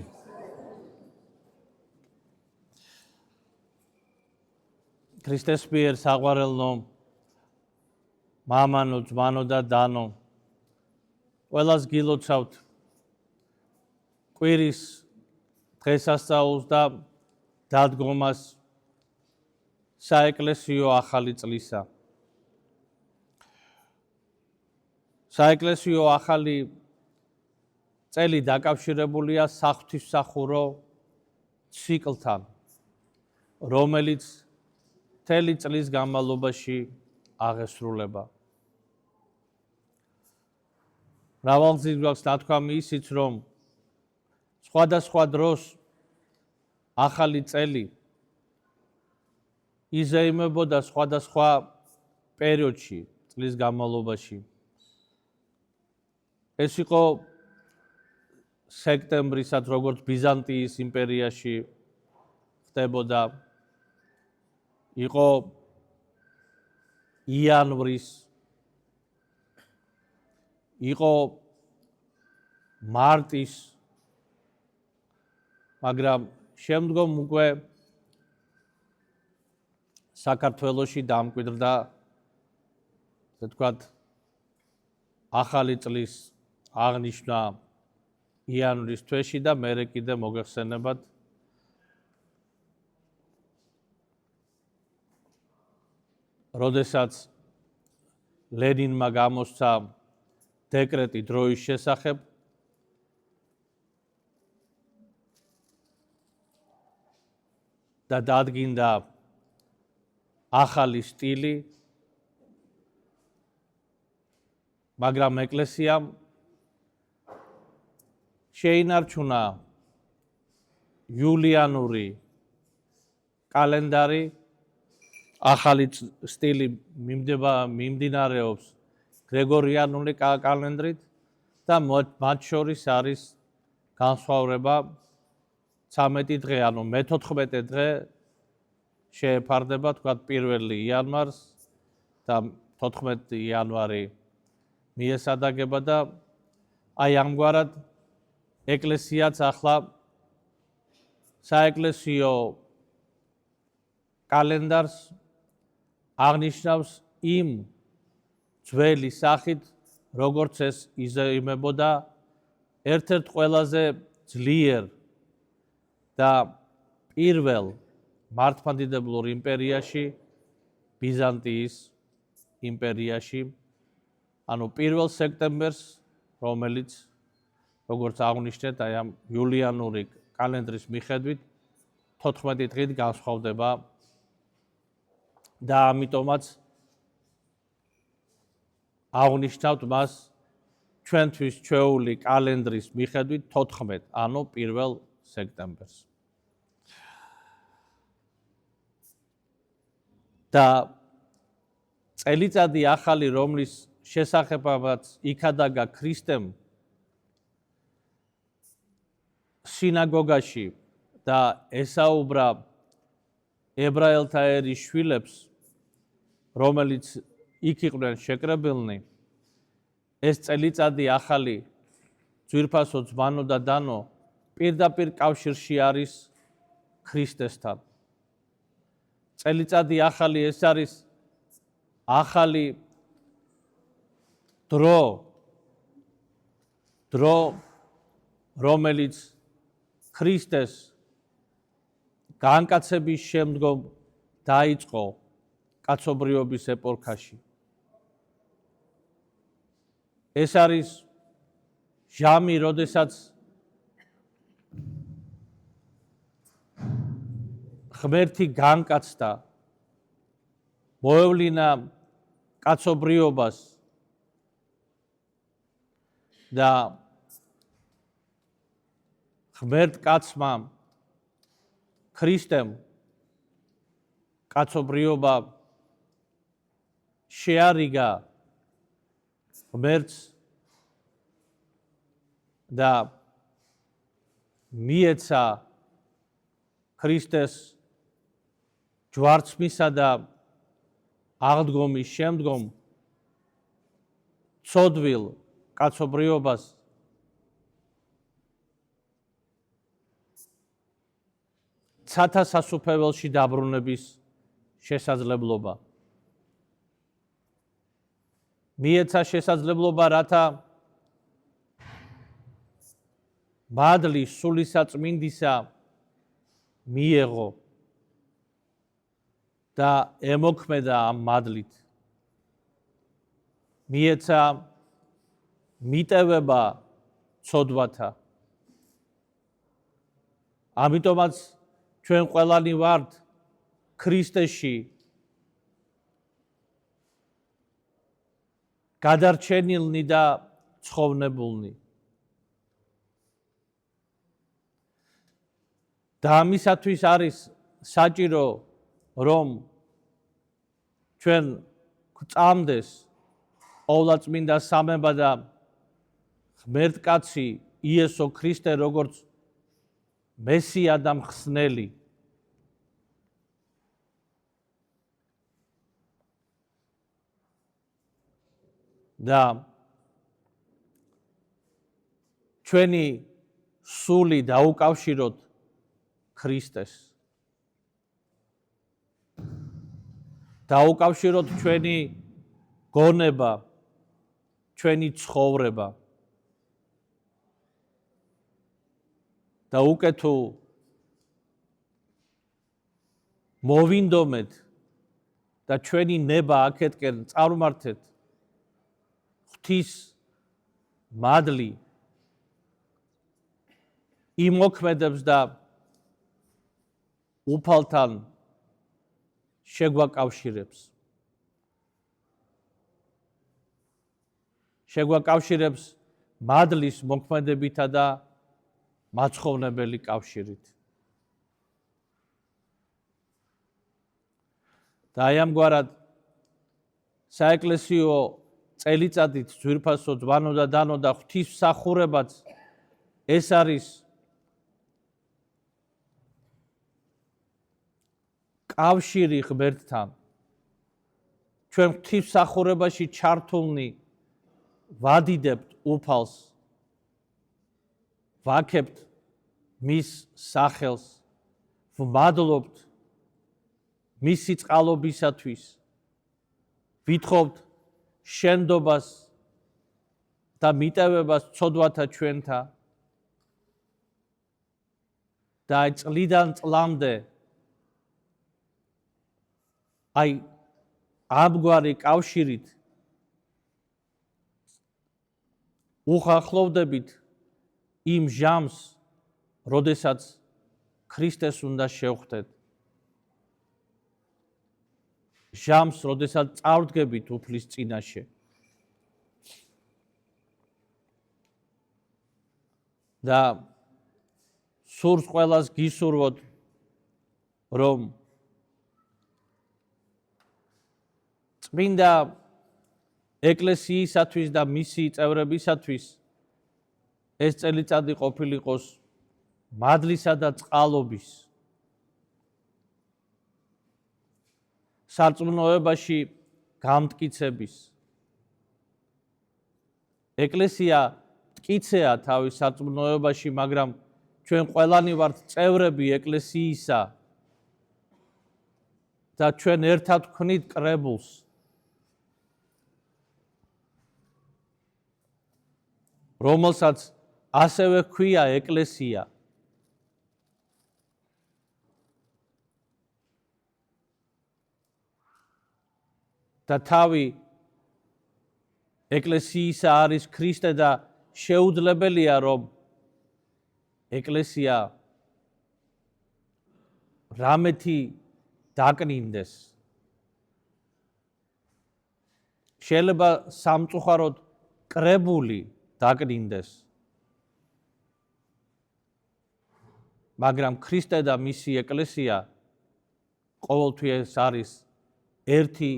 ღმერთი. ქრისტეს მიერ საყვარელნო, მამანო, ძმანო და დანო, ყველას გილოცავთ კვირის დღესასწაულს და დადგომას საეკლესიო ახალი წლისა. საეკლესიო ახალი წელი დაკავშირებულია საღვთისმსახურო ციკლთან, რომელიც მთელი წლის განმავლობაში აღესრულება. მრავალგზის გვაქვს ნათქვამი ისიც, რომ სხვადასხვა დროს ახალი წელი იზეიმებოდა სხვადასხვა პერიოდში, წლის განმავლობაში. ეს იყო სექტემბრისაც, როგორც ბიზანტიის იმპერიაში ხდებოდა, იყო იანვრის, იყო მარტის, მაგრამ შემდგომ უკვე საქართველოში დამკვიდრდა, ასე ვთქვათ, ახალი წლის აღნიშვნა იანვრის თვეში და მერე კიდე მოგეხსენებათ როდესაც ლენინმა გამოსცა დეკრეტი დროის შესახებ, და დადგინდა ახალი სტილი, მაგრამ ეკლესიამ შეინარჩუნა იულიანური კალენდარი, ახალი სტილი მიმდინარეობს გრეგორიანული კალენდრით და მათ შორის არის განსხვავება 13 დღე, ანუ მე-14 დღე შეეფარდება, თქვათ, 1 იანვარს და 14 იანვარი მიესადაგება და აი ამგვარად ეკლესიაც ახლა საეკლესიო კალენდარს აღნიშნავს იმ ძველი სახით, როგორც ეს იზეიმებოდა ერთ-ერთ ყველაზე ძლიერ და პირველ მართლმადიდებლურ იმპერიაში, ბიზანტიის იმპერიაში, ანუ 1 სექტემბერს, რომელიც, როგორც აღნიშნეთ, აი ამ იულიანური კალენდრის მიხედვით 14 დღით განსხვავდება და ამიტომაც აღნიშნავთ მას ჩვენთვის ჩვეული კალენდრის მიხედვით 14, ანუ 1 სექტემბერს. და წელიწადი ახალი, რომლის შესახებაც იქადაგა ქრისტემ სინაგოგაში და ესაუბრა ებრაელთა ერის შვილებს, რომელიც იქ იყვნენ შეკრებილნი, ეს წელიწადი ახალი, ძვირფასო, ძმანო და დანო, პირდაპირ კავშირში არის ქრისტესთან. წელიწადი ახალი, ეს არის ახალი დრო, რომელიც ქრისტეს განკაცების შემდგომ დაიწყო კაცობრიობის ეპოქაში. ეს არის ჟამი, როდესაც ღმერთი განკაცდა, მოევლინა კაცობრიობას და ღმერთ კაცმა ქრისტემ კაცობრიობა შეარიგა ღმერთს და მიეცა ქრისტეს ჯვარცმისა და აღდგომის შემდგომ ცოდვილ კაცობრიობას მცათა სასუფეველში დაბრუნების შესაძლებლობა. მიეცა შესაძლებლობა, რათა მადლი სულისაწმინდისა მიეღო და ემოქმედა ამ მადლით. მიეცა მიტევება ცოდვათა. ამიტომაც ჩვენ ყველანი ვართ ქრისტეში გადარჩენილნი და ცხოვრებულნი. და ამისათვის არის საჭირო, რომ ჩვენ გვწამდეს ყოვლადწმინდა სამება და ღმერთკაცი იესო ქრისტე როგორც მესია და მხსნელი. და ჩვენი სული დაუკავშიროთ ქრისტეს. დაუკავშიროთ ჩვენი გონება, ჩვენი ცხოვრება. და უკეთო მოვინდომეთ და ჩვენი ნება აქეთკენ წარმართეთ ღვთის მადლი იმოქმედებს და უფალთან შეგვაკავშირებს. შეგვაკავშირებს მადლის მოქმედებითა და მაცხოვრებელი კავშირით. და აი ამგვარად საეკლესიო წელიწადით ძვირფასო ძვანო და დანო და ღვთისმსახურებაც ეს არის კავშირი ღმერთთან. ჩვენ ღვთისმსახურებაში ჩართულნი ვადიდებთ უფალს, ვაქებთ მის სახელს, ვმადლობთ მისი წყალობისათვის, ვითხოვთ შენდობას და მიტევებას ცოდვათა ჩვენთა და წლიდან წლამდე აი ამგვარი კავშირით უხახლოვდებით იმ ჟამს, როდესაც ქრისტეს უნდა შევხვდეთ. ჟამს, როდესაც წავდგებით უფლის წინაშე. და სურს ყველას გისურვოთ, რომ წმინდა ეკლესიისათვის და მისი წევრებისათვის ეს წელიწადი ყოფილიყოს მადლისა და წყალობის. სარწმუნოებაში გამტკიცების. ეკლესია მტკიცეა თავის სარწმუნოებაში, მაგრამ ჩვენ ყველანი ვართ წევრები ეკლესიისა და ჩვენ ერთად ვქნით კრებულს. რომელსაც ასევე ჰქვია ეკლესია. და თავი ეკლესიისა არის ქრისტე და შეუძლებელია, რომ ეკლესია რამეთი დაკნინდეს. შეიძლება სამწუხაროდ კრებული დაკნინდეს. მაგრამ ქრისტე და მისი ეკლესია ყოველთვის არის ერთი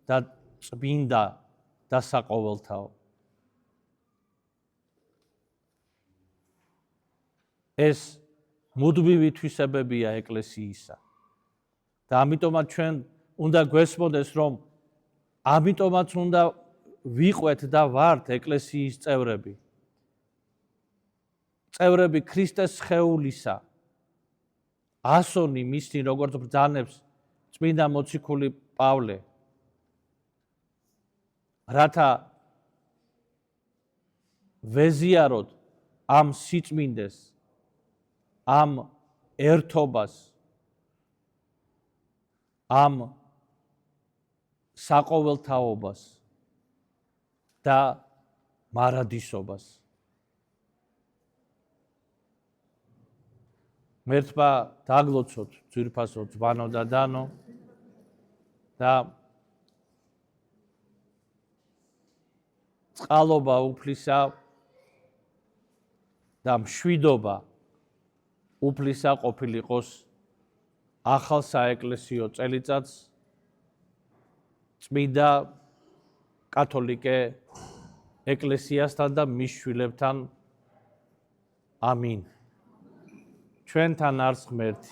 და წმინდა და საყოველთაო. ეს მუდმივი თვისებებია ეკლესიისა. და ამიტომაც ჩვენ უნდა გვესმოდეს, რომ ამიტომაც უნდა ვიყვეთ და ვართ ეკლესიის წევრები. წევრები ქრისტეს სხეულისა. ასონი მისნი როგორც ბრძანებს წმინდა მოციქული პავლე, რათა ვეზიაროთ ამ სიწმინდეს, ამ ერთობას, ამ საყოველთაობას და მარადისობას. მერთმა დაგლოცოთ ძვირფასო ძვანო და დანო და წყალობა უფლისა და მშვიდობა უფლისა ყოფილიყოს ახალ საეკლესიო წელიწადს წმინდა კათოლიკე ეკლესიასთან და მის შვილებთან. ამინ. ჩვენთან არს ღმერთი.